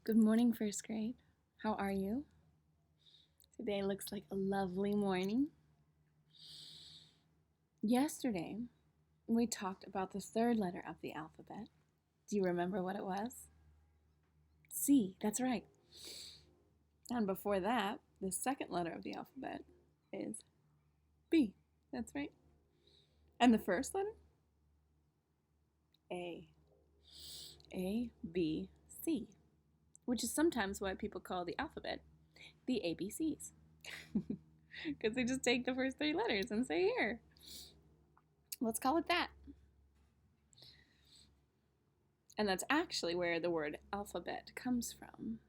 Good morning, first grade. How are you? Today looks like a lovely morning. Yesterday, we talked about the third letter of the alphabet. Do you remember what it was? C, that's right. And before that, the second letter of the alphabet is B, that's right. And the first letter? A. A, B, C, which is sometimes what people call the alphabet the ABCs. Because they just take the first three letters and say, here, let's call it that. And that's actually where the word alphabet comes from.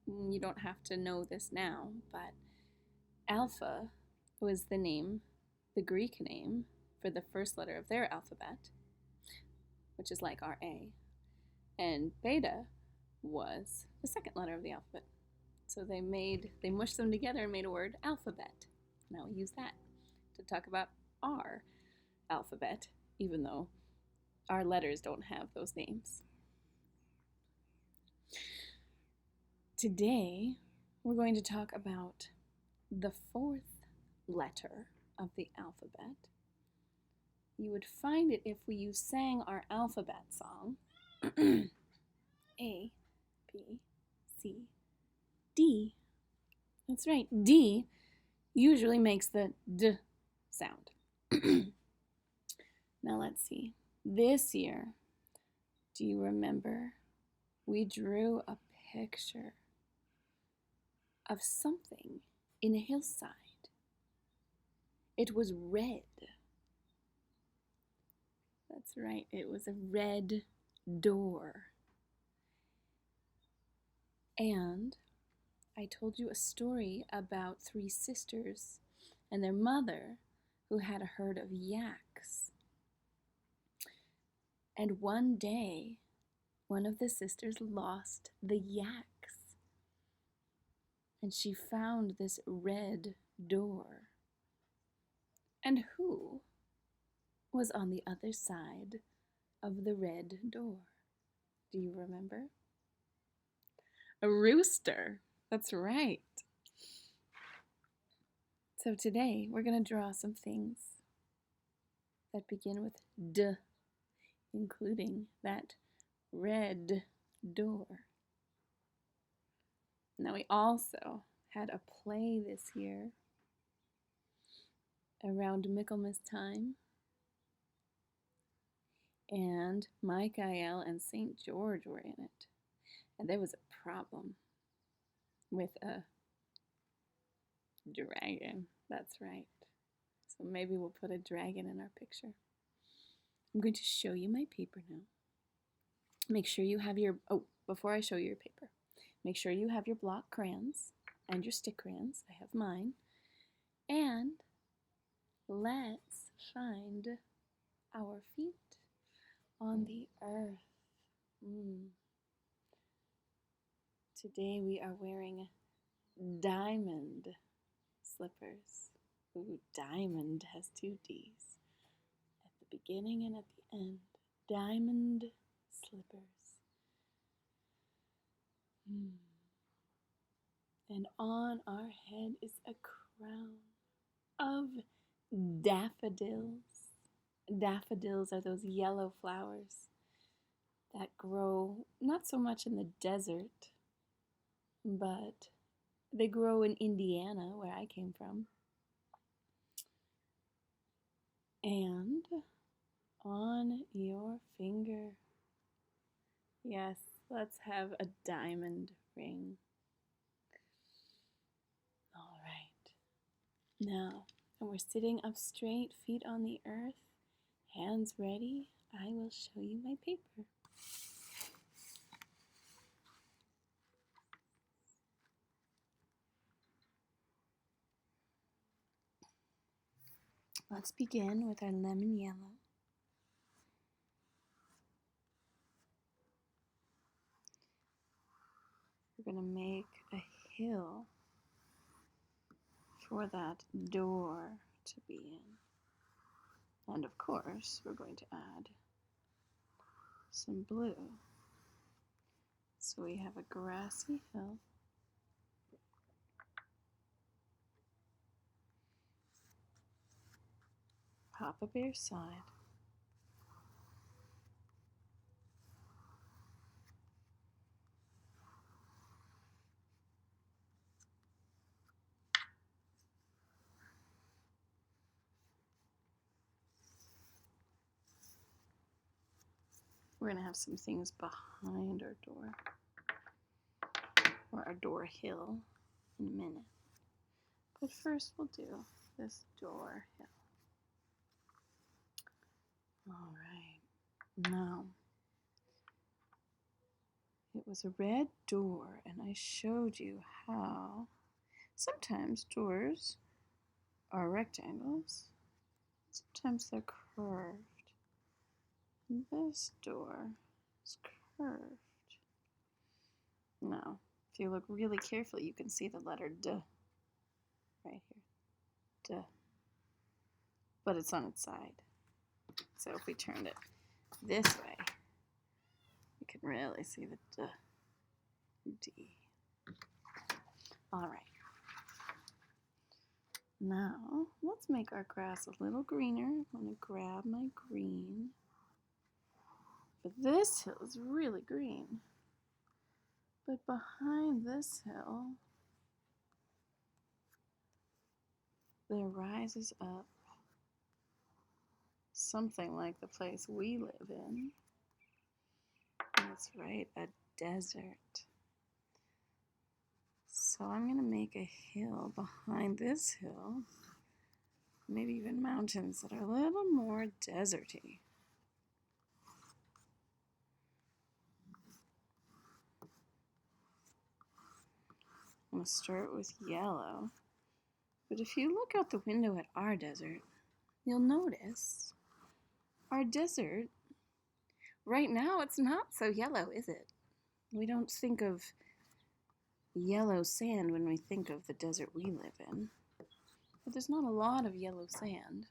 You don't have to know this now, but Alpha was the name, the Greek name, for the first letter of their alphabet, which is like our A. And Beta was the second letter of the alphabet. So they mushed them together and made a word, alphabet. Now we use that to talk about our alphabet, even though our letters don't have those names. Today, we're going to talk about the fourth letter of the alphabet. You would find it if you sang our alphabet song. A, B, C, D. That's right, D usually makes the D sound. Now let's see. This year, do you remember we drew a picture of something in a hillside? It was red. That's right, it was a red door. And I told you a story about three sisters and their mother who had a herd of yaks. And one day, one of the sisters lost the yaks. And she found this red door. And who was on the other side of the red door? Do you remember? A rooster. That's right. So today we're going to draw some things that begin with D, including that red door. Now we also had a play this year around Michaelmas time, and Michael and St. George were in it, and there was a problem with a dragon. That's right. So maybe we'll put a dragon in our picture. I'm going to show you my paper now. Make sure you have your, before I show you your paper, make sure you have your block crayons and your stick crayons. I have mine. And let's find our feet on the earth. Today we are wearing diamond slippers. Ooh, diamond has two D's. At the beginning and at the end. Diamond slippers. And on our head is a crown of daffodils. Daffodils are those yellow flowers that grow not so much in the desert, but they grow in Indiana, where I came from. And on your finger, yes, let's have a diamond ring. All right. Now, and we're sitting up straight, feet on the earth, hands ready. I will show you my paper. Let's begin with our lemon yellow. We're going to make a hill for that door to be in. And of course, we're going to add some blue. So we have a grassy hill. Papa Bear's side. We're going to have some things behind our door, or our door hill, in a minute. But first we'll do this door hill. All right. Now, it was a red door, and I showed you how sometimes doors are rectangles, sometimes they're curved. This door is curved. Now, if you look really carefully, you can see the letter D right here. D. But it's on its side. So if we turned it this way, you can really see the D. All right. Now, let's make our grass a little greener. I'm going to grab my green. But this hill is really green. But behind this hill, there rises up something like the place we live in. That's right, a desert. So I'm going to make a hill behind this hill, maybe even mountains that are a little more deserty. I'm going to start with yellow. But if you look out the window at our desert, you'll notice our desert, right now, it's not so yellow, is it? We don't think of yellow sand when we think of the desert we live in. But there's not a lot of yellow sand.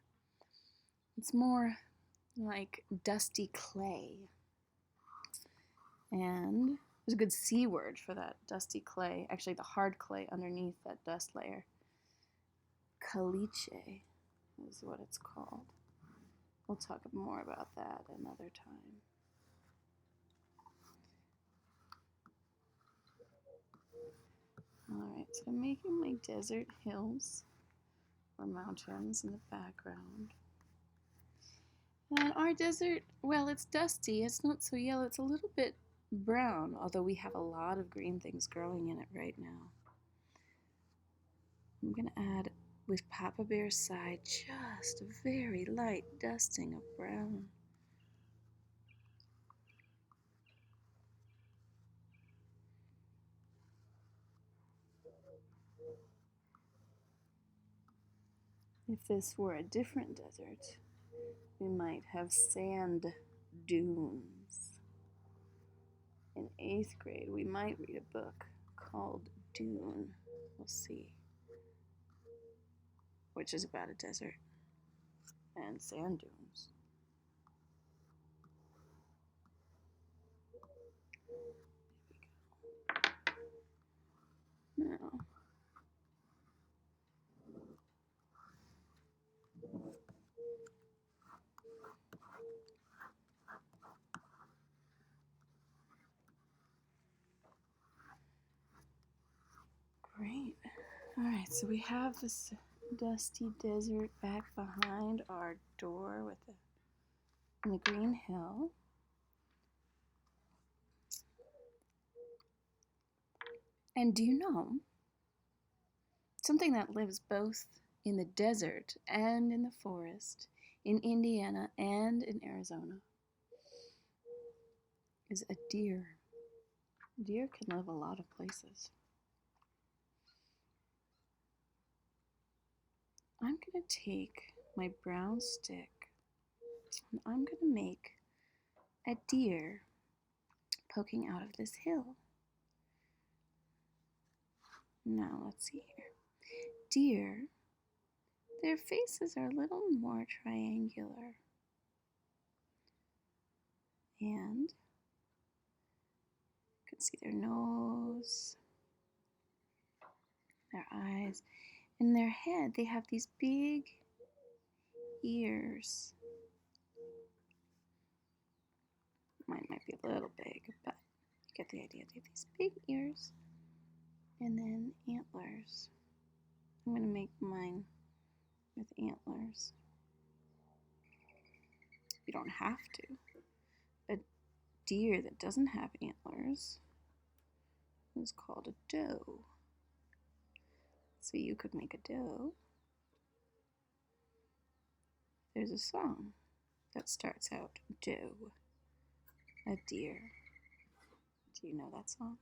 It's more like dusty clay. And there's a good C word for that, dusty clay. Actually, the hard clay underneath that dust layer. Caliche is what it's called. We'll talk more about that another time. Alright, so I'm making my desert hills or mountains in the background. And our desert, well, it's dusty. It's not so yellow. It's a little bit brown, although we have a lot of green things growing in it right now. I'm going to add, with Papa Bear's side, just a very light dusting of brown. If this were a different desert, we might have sand dunes. In 8th grade, we might read a book called Dune. We'll see. Which is about a desert and sand dunes. There we go. Now, great. Alright, so we have this dusty desert back behind our door with the green hill. And do you know something that lives both in the desert and in the forest, in Indiana and in Arizona, is a deer. Deer can live a lot of places. I'm going to take my brown stick and I'm going to make a deer poking out of this hill. Now let's see here. Deer, their faces are a little more triangular. And you can See their nose, their eyes. In their head, they have these big ears. Mine might be a little big, but you get the idea. They have these big ears and then antlers. I'm going to make mine with antlers. You don't have to. A deer that doesn't have antlers is called a doe. So you could make a doe. There's a song that starts out, doe, a deer. Do you know that song?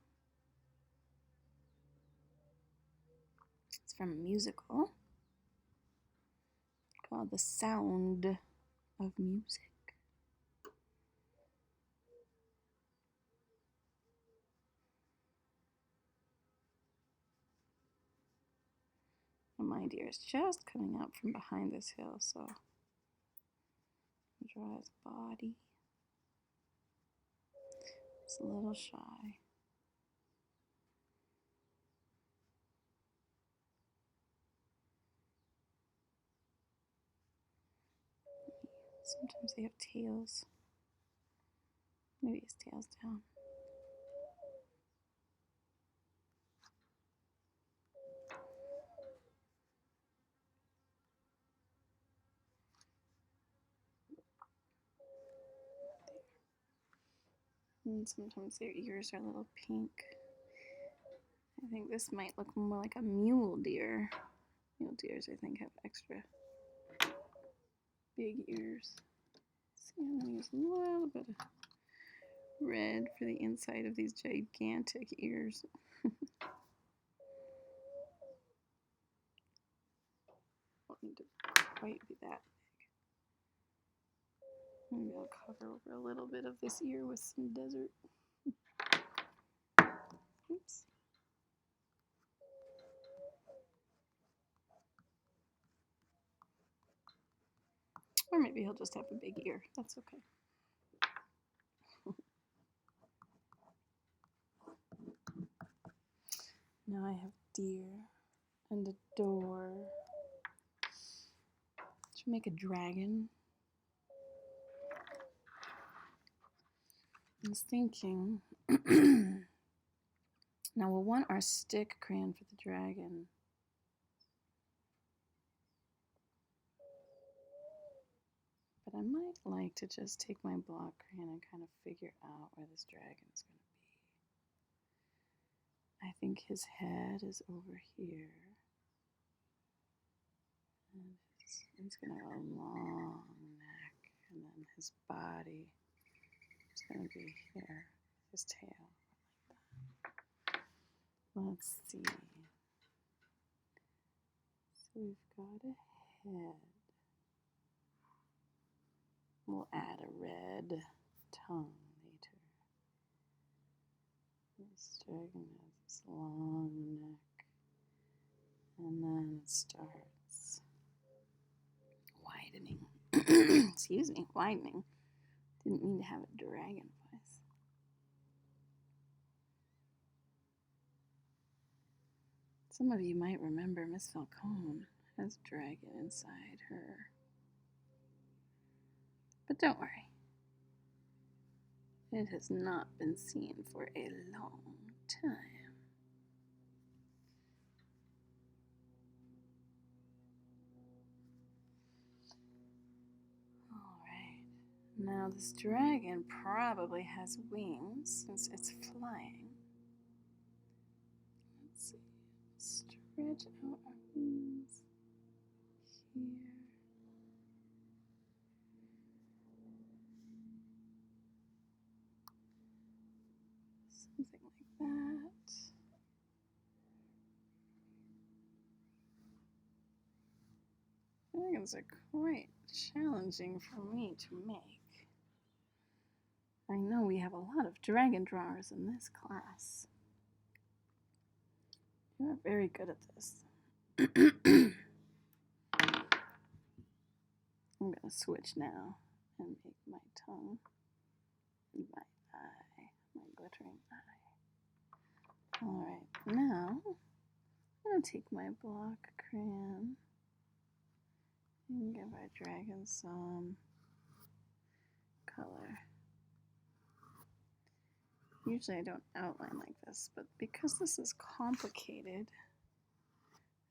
It's from a musical called The Sound of Music. And my deer is just coming out from behind this hill, so I'll draw his body. He's a little shy. Sometimes they have tails. Maybe his tail's down. And sometimes their ears are a little pink. I think this might look more like a mule deer. Mule deers, I think, have extra big ears. See, I'm going to use a little bit of red for the inside of these gigantic ears. Don't need to quite be that big. Maybe I'll cover over a little bit of this ear with some desert. Oops. Or maybe he'll just have a big ear. That's okay. Now I have deer and a door. Should we make a dragon? I was thinking, now we'll want our stick crayon for the dragon. But I might like to just take my block crayon and kind of figure out where this dragon is going to be. I think his head is over here. And he's going to have a long neck. And then his body is going to be here. His tail. Let's see. So we've got a head. We'll add a red tongue later. This dragon has this long neck. And then it starts widening. Excuse me, widening. Didn't mean to have a dragon voice. Some of you might remember Miss Falcone has a dragon inside her. But don't worry. It has not been seen for a long time. Alright. Now this dragon probably has wings since it's flying. Let's see. Stretch out our wings here. Something like that. Dragons are quite challenging for me to make. I know we have a lot of dragon drawers in this class. You're very good at this. I'm going to switch now and make my tongue, my eye, my glittering eye. gonna take my block crayon and give our dragon some color. Usually I don't outline like this, but because this is complicated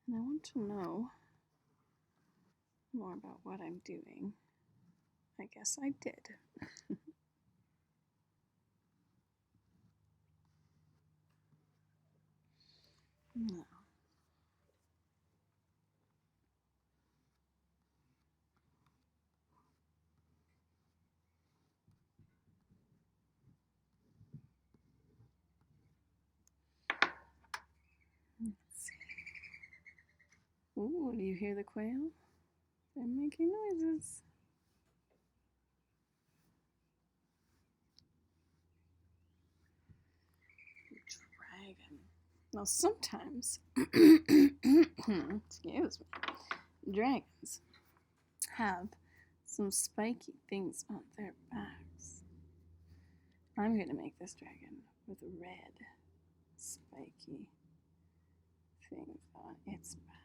and I want to know more about what I'm doing, I guess I did. No. Let's see. Ooh, do you hear the quail? They're making noises. Dragon. Now sometimes, excuse me, dragons have some spiky things on their backs. I'm going to make this dragon with red spiky things on its back.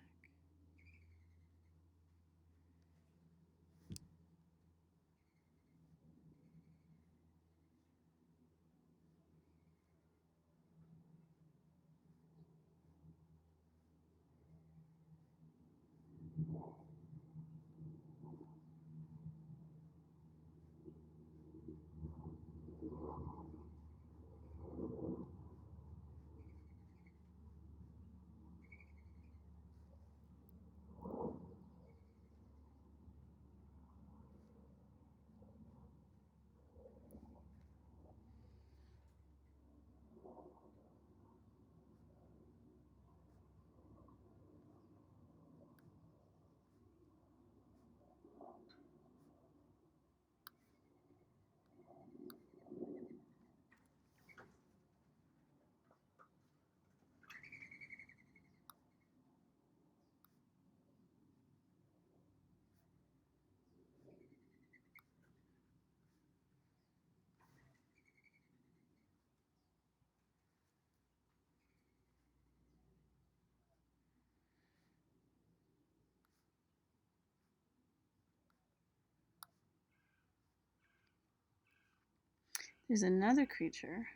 There's another creature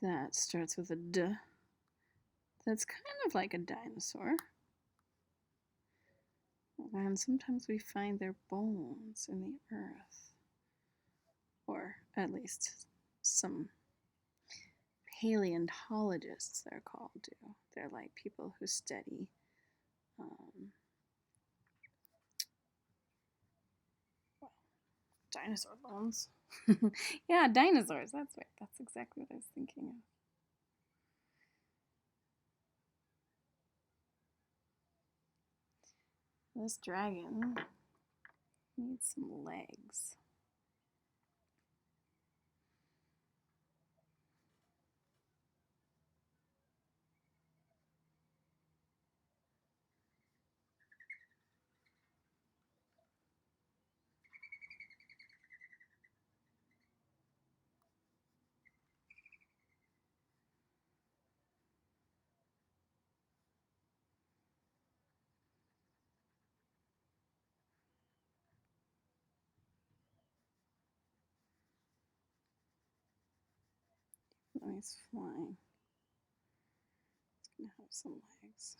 that starts with a D that's kind of like a dinosaur. And sometimes we find their bones in the earth. Or at least some paleontologists, they're called, do. They're like people who study dinosaur bones. Yeah, dinosaurs, that's right. That's exactly what I was thinking of. This dragon needs some legs. Oh, he's flying. He's gonna have some legs.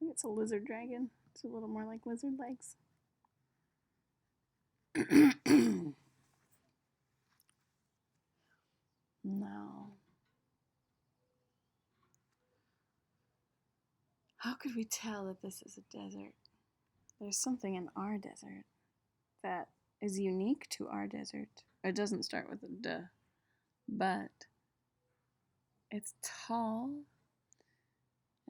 I think it's a lizard dragon. It's a little more like lizard legs. No. How could we tell that this is a desert? There's something in our desert that is unique to our desert It doesn't start with a D, but it's tall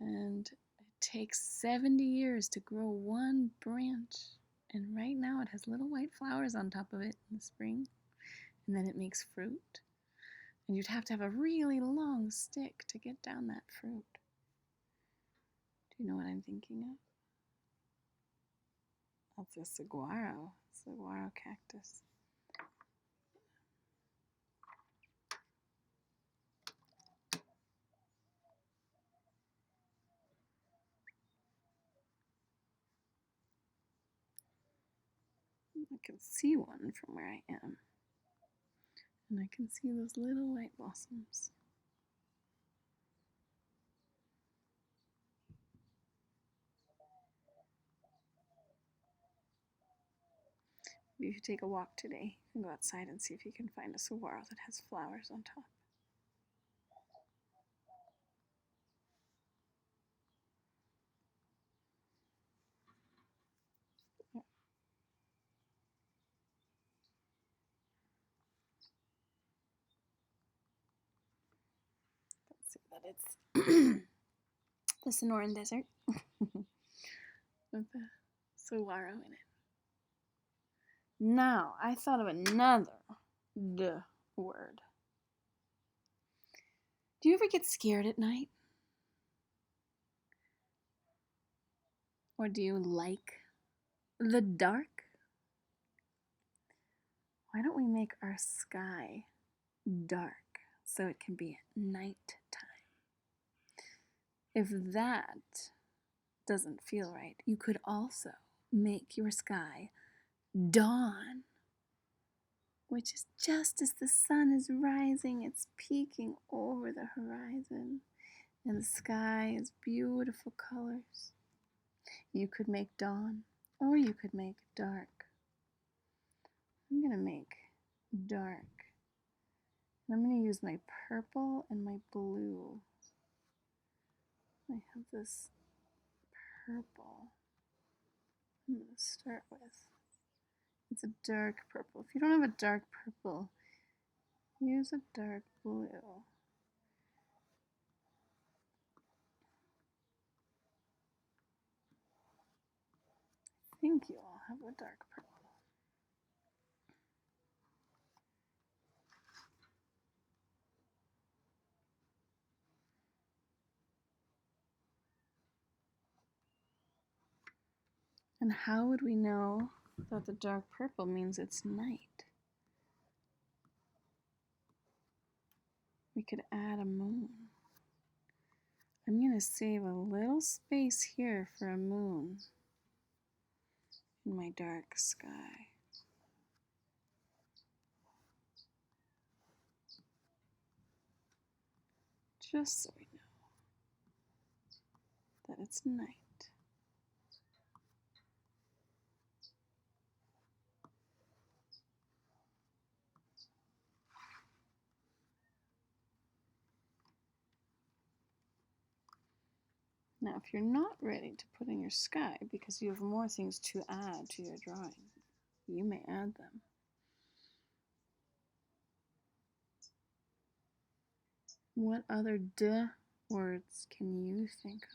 and it takes 70 years to grow one branch. And right now it has little white flowers on top of it in the spring. And then it makes fruit. And you'd have to have a really long stick to get down that fruit. Do you know what I'm thinking of? That's a saguaro cactus. I can see one from where I am. And I can see those little white blossoms. Maybe if you take a walk today, you can go outside and see if you can find a saguaro that has flowers on top. Let's see that it's the Sonoran Desert with the saguaro in it. Now, I thought of another D word. Do you ever get scared at night? Or do you like the dark? Why don't we make our sky dark so it can be nighttime? If that doesn't feel right, you could also make your sky dawn, which is just as the sun is rising, it's peeking over the horizon, and the sky is beautiful colors. You could make dawn, or you could make dark. I'm going to make dark. And I'm going to use my purple and my blue. I have this purple I'm going to start with. It's a dark purple. If you don't have a dark purple, use a dark blue. I think you all have a dark purple. And how would we know that the dark purple means it's night? We could add a moon. I'm going to save a little space here for a moon in my dark sky. Just so we know that it's night. Now, if you're not ready to put in your sky because you have more things to add to your drawing, you may add them. What other D words can you think of?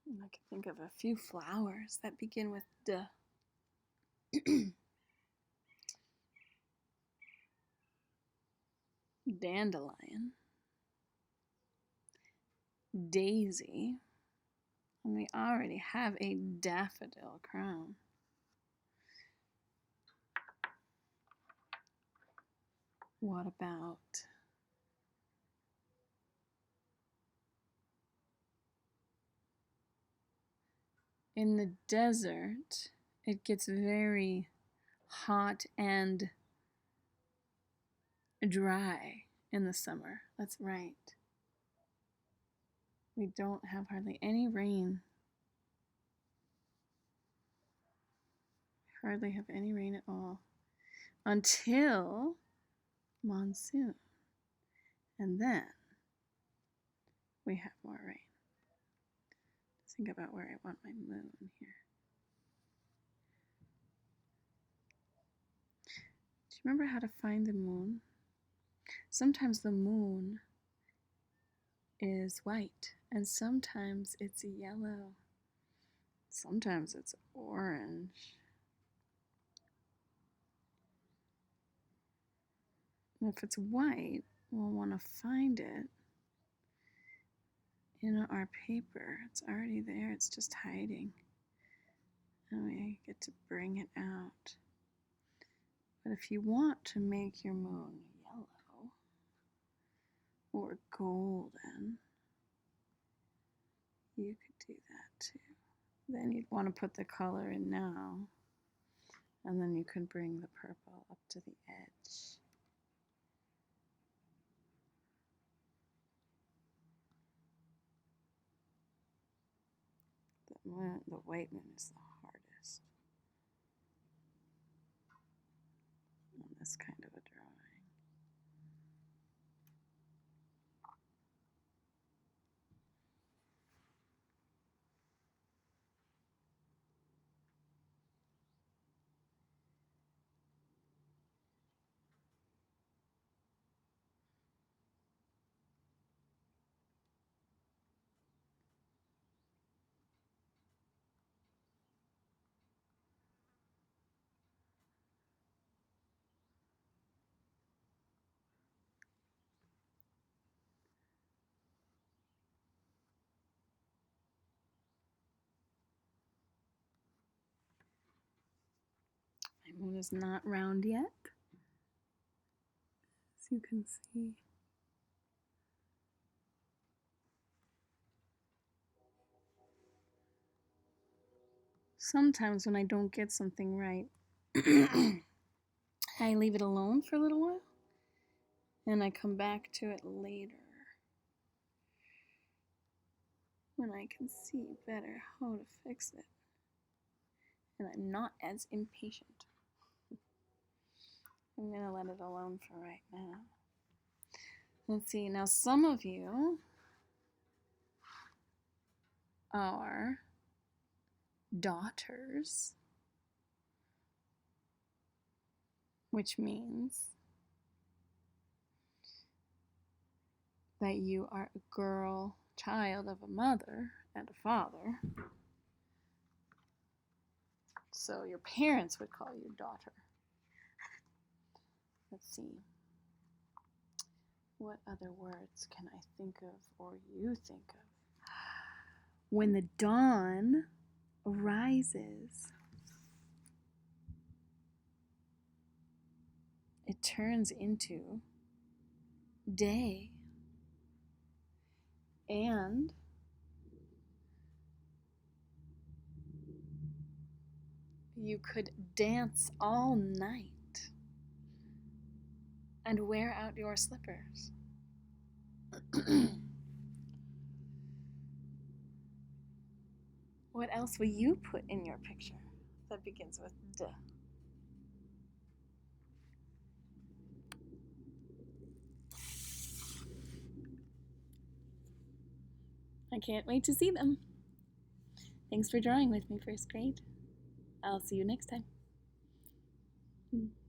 I can think of a few flowers that begin with D. Dandelion, daisy, and we already have a daffodil crown. What about in the desert? It gets very hot and dry in the summer. That's right. We don't have hardly any rain. Hardly have any rain at all until monsoon. And then we have more rain. think about where I want my moon here. Do you remember how to find the moon? Sometimes the moon is white, and sometimes it's yellow. Sometimes it's orange. If it's white, we'll want to find it in our paper. It's already there, it's just hiding. And we get to bring it out. But if you want to make your moon yellow or golden, you could do that too. Then you'd want to put the color in now, and then you can bring the purple up to the edge. The white moon is the hardest on this kind of a drawing. My moon is not round yet, as you can see. Sometimes when I don't get something right, I leave it alone for a little while, and I come back to it later when I can see better how to fix it, and I'm not as impatient. I'm gonna let it alone for right now. Let's see, now some of you are daughters, which means that you are a girl child of a mother and a father. So your parents would call you daughter. Let's see. What other words can I think of or you think of? When the dawn rises, it turns into day. And you could dance all night and wear out your slippers. What else will you put in your picture that begins with D? I can't wait to see them. Thanks for drawing with me, first grade. I'll see you next time.